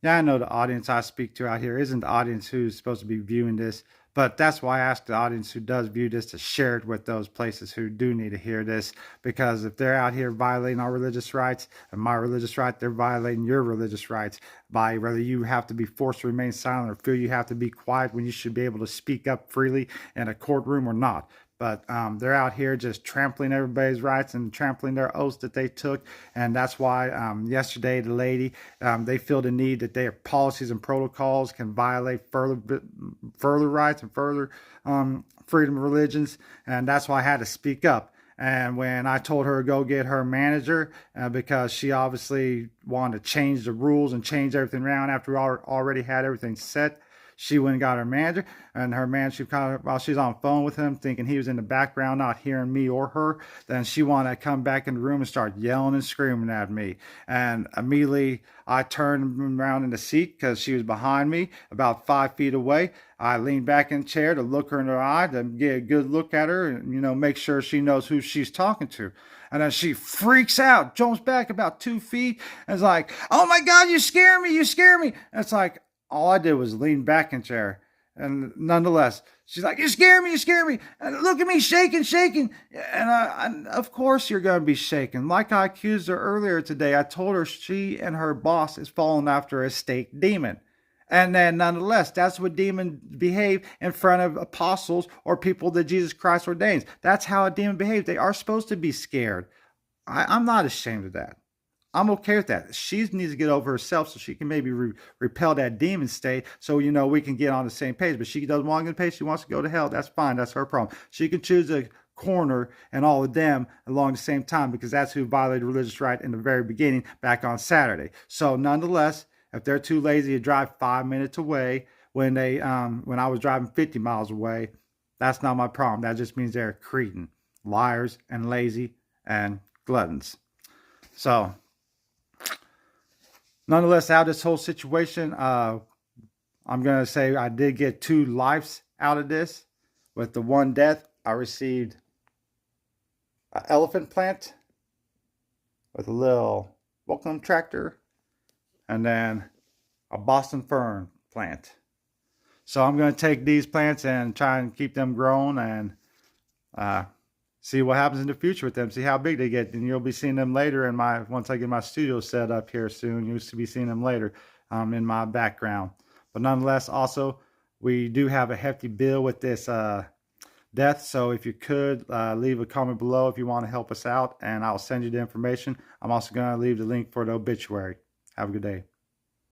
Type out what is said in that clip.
Yeah, I know the audience I speak to out here isn't the audience who's supposed to be viewing this, but that's why I ask the audience who does view this to share it with those places who do need to hear this. Because if they're out here violating our religious rights and my religious right, they're violating your religious rights by whether you have to be forced to remain silent or feel you have to be quiet when you should be able to speak up freely in a courtroom or not. But they're out here just trampling everybody's rights and trampling their oaths that they took. And that's why yesterday the lady, they feel the need that their policies and protocols can violate further rights and further freedom of religions. And that's why I had to speak up. And when I told her to go get her manager, because she obviously wanted to change the rules and change everything around after we already had everything set, she went and got her manager, and her manager, while she's on the phone with him, thinking he was in the background, not hearing me or her, then she wanted to come back in the room and start yelling and screaming at me. And immediately I turned around in the seat because she was behind me, about 5 feet away. I leaned back in the chair to look her in her eye, to get a good look at her and, make sure she knows who she's talking to. And then she freaks out, jumps back about 2 feet, and is like, "Oh my God, you scare me, you scare me." And it's like, all I did was lean back in chair. And nonetheless, she's like, "You scare me, you scare me. And look at me shaking, shaking." And of course you're going to be shaken. Like I accused her earlier today, I told her she and her boss is falling after a state demon. And then nonetheless, that's what demons behave in front of apostles or people that Jesus Christ ordains. That's how a demon behaves. They are supposed to be scared. I'm not ashamed of that. I'm okay with that. She needs to get over herself so she can maybe repel that demon state so, we can get on the same page. But she doesn't want to get paid. She wants to go to hell. That's fine. That's her problem. She can choose a corner and all of them along the same time because that's who violated religious right in the very beginning back on Saturday. So nonetheless, if they're too lazy to drive 5 minutes away when I was driving 50 miles away, that's not my problem. That just means they're cretin, liars, and lazy, and gluttons. So nonetheless, out of this whole situation, I'm going to say I did get 2 lives out of this. With the 1 death, I received an elephant plant with a little welcome tractor, and then a Boston fern plant. So I'm going to take these plants and try and keep them growing and see what happens in the future with them, see how big they get. And you'll be seeing them later once I get my studio set up here soon. You'll be seeing them later in my background. But nonetheless, also, we do have a hefty bill with this death. So if you could leave a comment below if you want to help us out, and I'll send you the information. I'm also going to leave the link for the obituary. Have a good day.